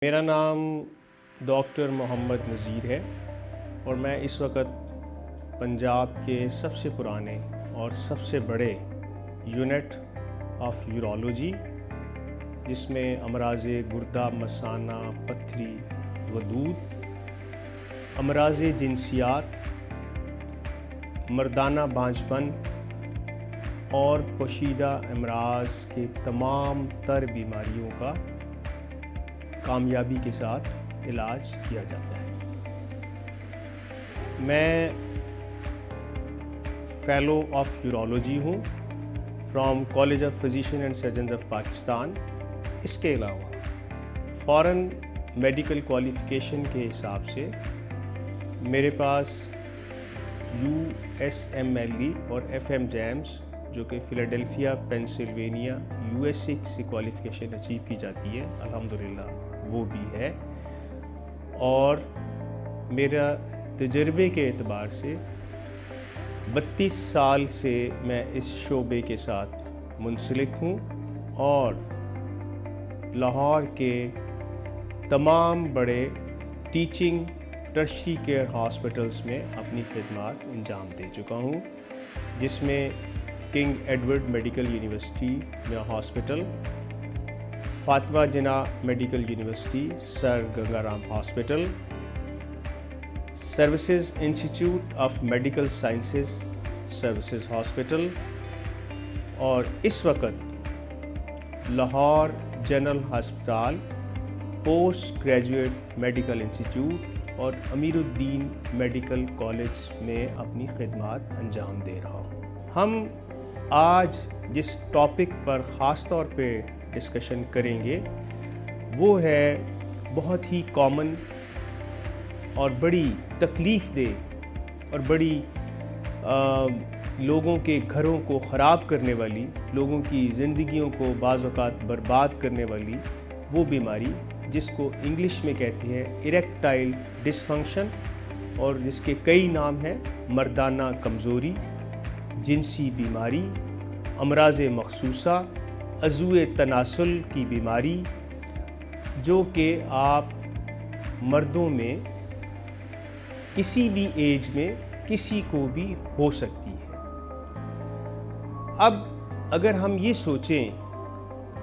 میرا نام ڈاکٹر محمد نذیر ہے اور میں اس وقت پنجاب کے سب سے پرانے اور سب سے بڑے یونٹ آف یورولوجی جس میں امراض گردہ، مثانہ، پتھری، غدود، امراض جنسیات، مردانہ بانجھپن اور پوشیدہ امراض کے تمام تر بیماریوں کا کامیابی کے ساتھ علاج کیا جاتا ہے۔ میں فیلو آف یورولوجی ہوں from college of physicians and surgeons of Pakistan. اس کے علاوہ فارن میڈیکل کوالیفیکیشن کے حساب سے میرے پاس USMLE اور FM JAMS جو کہ فیلاڈیلفیا پینسلوینیا USA سے کوالیفیکیشن اچیو کی جاتی ہے، الحمدللہ وہ بھی ہے، اور میرا تجربے کے اعتبار سے 32 سال سے میں اس شعبے کے ساتھ منسلک ہوں اور لاہور کے تمام بڑے ٹیچنگ ٹرشری کیئر ہاسپٹلز میں اپنی خدمات انجام دے چکا ہوں، جس میں کنگ ایڈورڈ میڈیکل یونیورسٹی میں hospital, Fatima Jinnah medical university sir Ganga Ram hospital, services institute of medical sciences services hospital, اور اس وقت لاہور جنرل ہسپتال پوسٹ گریجویٹ میڈیکل انسٹیٹیوٹ اور امیر الدین میڈیکل کالج میں اپنی خدمات انجام دے رہا ہوں۔ ہم آج جس ٹاپک پر خاص طور پہ ڈسکشن کریں گے وہ ہے بہت ہی کامن اور بڑی تکلیف دہ اور بڑی لوگوں کے گھروں کو خراب کرنے والی، لوگوں کی زندگیوں کو بعض اوقات برباد کرنے والی وہ بیماری جس کو انگلش میں کہتے ہیں اریکٹائل ڈسفنکشن، اور جس کے کئی نام ہیں: مردانہ کمزوری، جنسی بیماری، امراض مخصوصہ، عضو تناسل کی بیماری، جو کہ آپ مردوں میں کسی بھی ایج میں کسی کو بھی ہو سکتی ہے۔ اب اگر ہم یہ سوچیں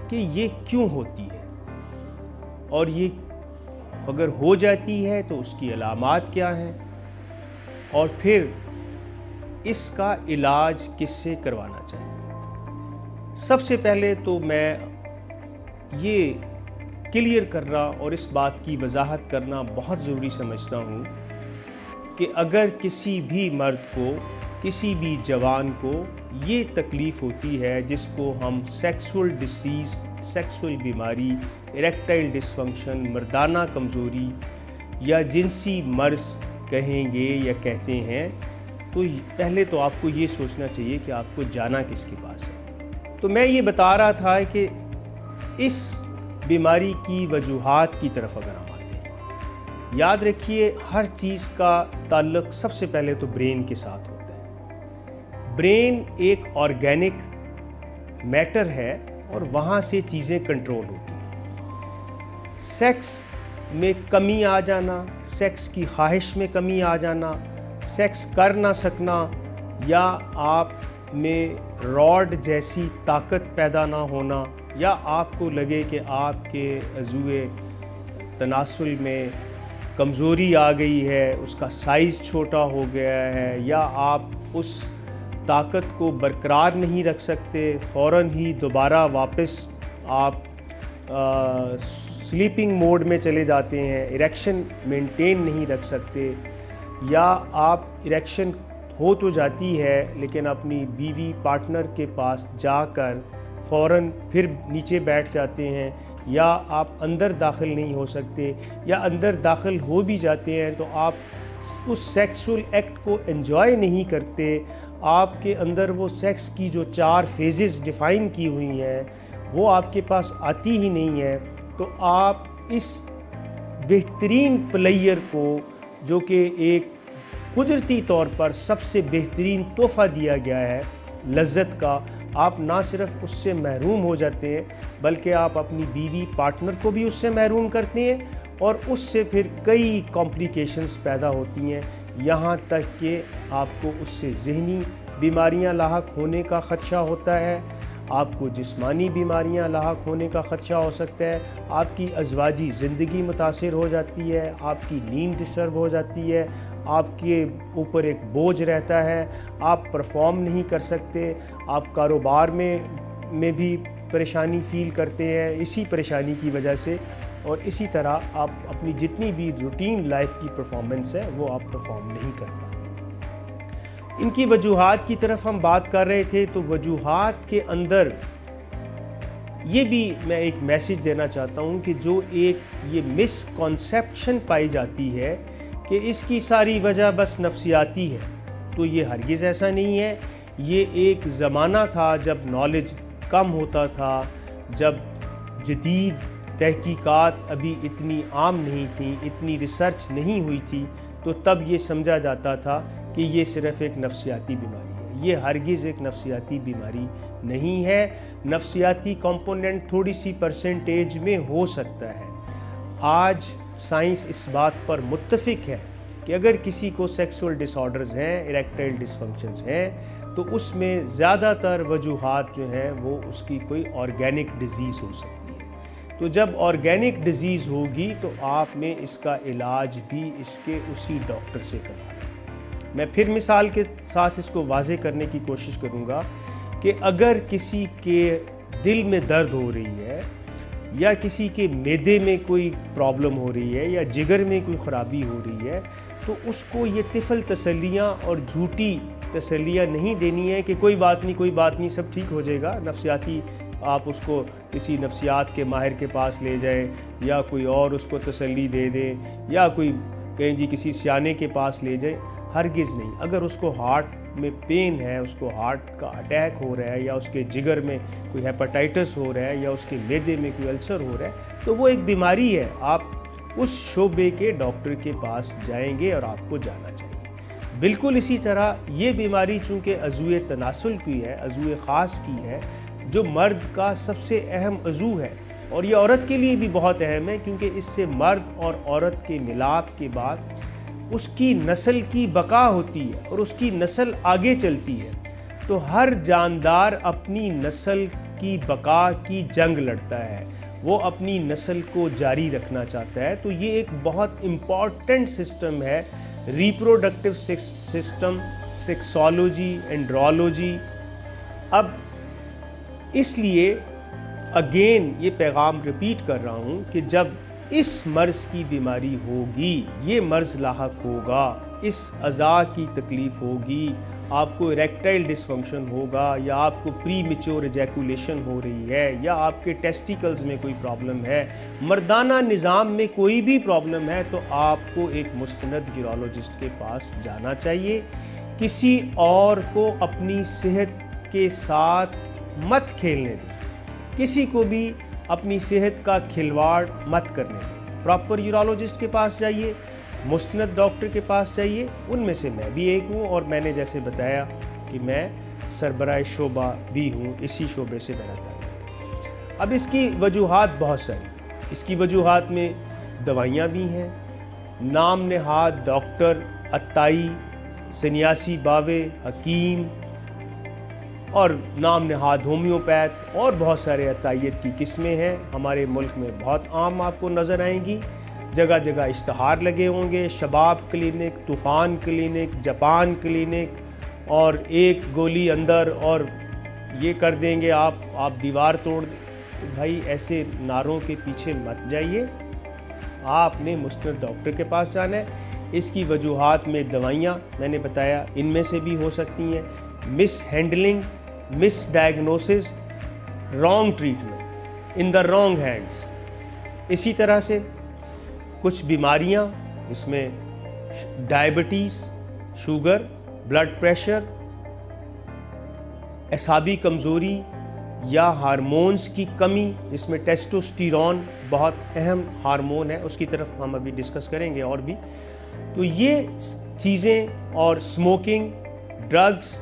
کہ یہ کیوں ہوتی ہے اور یہ اگر ہو جاتی ہے تو اس کی علامات کیا ہیں، اور پھر اس کا علاج کس سے کروانا چاہیے، سب سے پہلے تو میں یہ کلیئر کرنا اور اس بات کی وضاحت کرنا بہت ضروری سمجھتا ہوں کہ اگر کسی بھی مرد کو، کسی بھی جوان کو یہ تکلیف ہوتی ہے جس کو ہم سیکسول ڈیسیز، سیکسول بیماری، اریکٹائل ڈسفنکشن، مردانہ کمزوری یا جنسی مرض کہیں گے یا کہتے ہیں، تو پہلے تو آپ کو یہ سوچنا چاہیے کہ آپ کو جانا کس کے پاس ہے۔ تو میں یہ بتا رہا تھا کہ اس بیماری کی وجوہات کی طرف اگر ہم آتے ہیں، یاد رکھیے ہر چیز کا تعلق سب سے پہلے تو برین کے ساتھ ہوتا ہے۔ برین ایک آرگینک میٹر ہے اور وہاں سے چیزیں کنٹرول ہوتی ہیں۔ سیکس میں کمی آ جانا، سیکس کی خواہش میں کمی آ جانا، سیکس کر نہ سکنا، یا آپ میں راڈ جیسی طاقت پیدا نہ ہونا، یا آپ کو لگے کہ آپ کے عضو تناسل میں کمزوری آ گئی ہے، اس کا سائز چھوٹا ہو گیا ہے، یا آپ اس طاقت کو برقرار نہیں رکھ سکتے، فوراً ہی دوبارہ واپس آپ سلیپنگ موڈ میں چلے جاتے ہیں، اریکشن مینٹین نہیں رکھ سکتے، یا آپ اریکشن ہو تو جاتی ہے لیکن اپنی بیوی پارٹنر کے پاس جا کر فوراً پھر نیچے بیٹھ جاتے ہیں، یا آپ اندر داخل نہیں ہو سکتے، یا اندر داخل ہو بھی جاتے ہیں تو آپ اس سیکسول ایکٹ کو انجوائے نہیں کرتے، آپ کے اندر وہ سیکس کی جو 4 فیزز ڈیفائن کی ہوئی ہیں وہ آپ کے پاس آتی ہی نہیں ہے، تو آپ اس بہترین پلیئر کو، جو کہ ایک قدرتی طور پر سب سے بہترین تحفہ دیا گیا ہے لذت کا، آپ نہ صرف اس سے محروم ہو جاتے ہیں بلکہ آپ اپنی بیوی پارٹنر کو بھی اس سے محروم کرتے ہیں اور اس سے پھر کئی کمپلیکیشنز پیدا ہوتی ہیں، یہاں تک کہ آپ کو اس سے ذہنی بیماریاں لاحق ہونے کا خدشہ ہوتا ہے، آپ کو جسمانی بیماریاں لاحق ہونے کا خدشہ ہو سکتا ہے، آپ کی ازواجی زندگی متاثر ہو جاتی ہے، آپ کی نیند ڈسٹرب ہو جاتی ہے، آپ کے اوپر ایک بوجھ رہتا ہے، آپ پرفارم نہیں کر سکتے، آپ کاروبار میں بھی پریشانی فیل کرتے ہیں اسی پریشانی کی وجہ سے، اور اسی طرح آپ اپنی جتنی بھی روٹین لائف کی پرفارمنس ہے وہ آپ پرفارم نہیں کر پاتے۔ ان کی وجوہات کی طرف ہم بات کر رہے تھے، تو وجوہات کے اندر یہ بھی میں ایک میسیج دینا چاہتا ہوں کہ جو ایک یہ مس کنسیپشن پائی جاتی ہے کہ اس کی ساری وجہ بس نفسیاتی ہے، تو یہ ہرگز ایسا نہیں ہے۔ یہ ایک زمانہ تھا جب نالج کم ہوتا تھا، جب جدید تحقیقات ابھی اتنی عام نہیں تھیں، اتنی ریسرچ نہیں ہوئی تھی، تو تب یہ سمجھا جاتا تھا کہ یہ صرف ایک نفسیاتی بیماری ہے۔ یہ ہرگز ایک نفسیاتی بیماری نہیں ہے۔ نفسیاتی کمپوننٹ تھوڑی سی پرسنٹیج میں ہو سکتا ہے۔ آج سائنس اس بات پر متفق ہے کہ اگر کسی کو سیکسول ڈس آرڈرز ہیں، اریکٹائل ڈسفنکشنز ہیں، تو اس میں زیادہ تر وجوہات جو ہیں وہ اس کی کوئی آرگینک ڈیزیز ہو سکتی ہے۔ تو جب آرگینک ڈیزیز ہوگی تو آپ نے اس کا علاج بھی اس کے اسی ڈاکٹر سے کروانا ہے۔ میں پھر مثال کے ساتھ اس کو واضح کرنے کی کوشش کروں گا کہ اگر کسی کے دل میں درد ہو رہی ہے یا کسی کے معدے میں کوئی پرابلم ہو رہی ہے یا جگر میں کوئی خرابی ہو رہی ہے، تو اس کو یہ طفل تسلیاں اور جھوٹی تسلیاں نہیں دینی ہے کہ کوئی بات نہیں سب ٹھیک ہو جائے گا۔ نفسیاتی آپ اس کو کسی نفسیات کے ماہر کے پاس لے جائیں یا کوئی اور اس کو تسلی دے دیں یا کوئی کہیں جی کسی سیانے کے پاس لے جائیں، ہرگز نہیں۔ اگر اس کو ہارٹ میں پین ہے، اس کو ہارٹ کا اٹیک ہو رہا ہے یا اس کے جگر میں کوئی ہیپاٹائٹس ہو رہا ہے یا اس کے معدے میں کوئی السر ہو رہا ہے، تو وہ ایک بیماری ہے۔ آپ اس شعبے کے ڈاکٹر کے پاس جائیں گے اور آپ کو جانا چاہیے۔ بالکل اسی طرح یہ بیماری چونکہ عضو تناسل کی ہے، عضو خاص کی ہے، جو مرد کا سب سے اہم عضو ہے، اور یہ عورت کے لیے بھی بہت اہم ہے کیونکہ اس سے مرد اور عورت کے ملاپ کے بعد اس کی نسل کی بقا ہوتی ہے اور اس کی نسل آگے چلتی ہے۔ تو ہر جاندار اپنی نسل کی بقا کی جنگ لڑتا ہے، وہ اپنی نسل کو جاری رکھنا چاہتا ہے۔ تو یہ ایک بہت امپورٹنٹ سسٹم ہے، ریپروڈکٹیو سسٹم، سیکسولوجی، اینڈرولوجی۔ اب اس لیے اگین یہ پیغام ریپیٹ کر رہا ہوں کہ جب اس مرض کی بیماری ہوگی، یہ مرض لاحق ہوگا، اس اعضاء کی تکلیف ہوگی، آپ کو اریکٹائل ڈسفنکشن ہوگا یا آپ کو پری میچور ایجیکولیشن ہو رہی ہے یا آپ کے ٹیسٹیکلز میں کوئی پرابلم ہے، مردانہ نظام میں کوئی بھی پرابلم ہے، تو آپ کو ایک مستند یورولوجسٹ کے پاس جانا چاہیے۔ کسی اور کو اپنی صحت کے ساتھ مت کھیلنے دیں، کسی کو بھی اپنی صحت کا کھلواڑ مت کرنے دیں۔ پراپر یورولوجسٹ کے پاس جائیے، مستند ڈاکٹر کے پاس جائیے۔ ان میں سے میں بھی ایک ہوں، اور میں نے جیسے بتایا کہ میں سربراہ شعبہ بھی ہوں، اسی شعبے سے میرا تعلق ہے۔ اب اس کی وجوہات بہت ساری، اس کی وجوہات میں دوائیاں بھی ہیں۔ نام نہاد ڈاکٹر، عطائی، سنیاسی باوے، حکیم اور نام نہاد ہومیوپیتھ اور بہت سارے عطائیت کی قسمیں ہیں، ہمارے ملک میں بہت عام آپ کو نظر آئیں گی۔ جگہ جگہ اشتہار لگے ہوں گے، شباب کلینک، طوفان کلینک، جاپان کلینک، اور ایک گولی اندر اور یہ کر دیں گے آپ دیوار توڑ دیں۔ بھائی ایسے نعروں کے پیچھے مت جائیے، آپ نے مستند ڈاکٹر کے پاس جانا ہے۔ اس کی وجوہات میں دوائیاں میں نے بتایا، ان میں سے بھی ہو سکتی ہیں، mishandling, misdiagnosis, wrong treatment, in the wrong hands. اسی طرح سے کچھ بیماریاں، اس میں ڈائبٹیز، شوگر، بلڈ پریشر، اعصابی کمزوری یا ہارمونز کی کمی، جس میں ٹیسٹوسٹیرون بہت اہم ہارمون ہے، اس کی طرف ہم ابھی ڈسکس کریں گے اور بھی۔ تو یہ چیزیں، اور اسموکنگ، ڈرگز،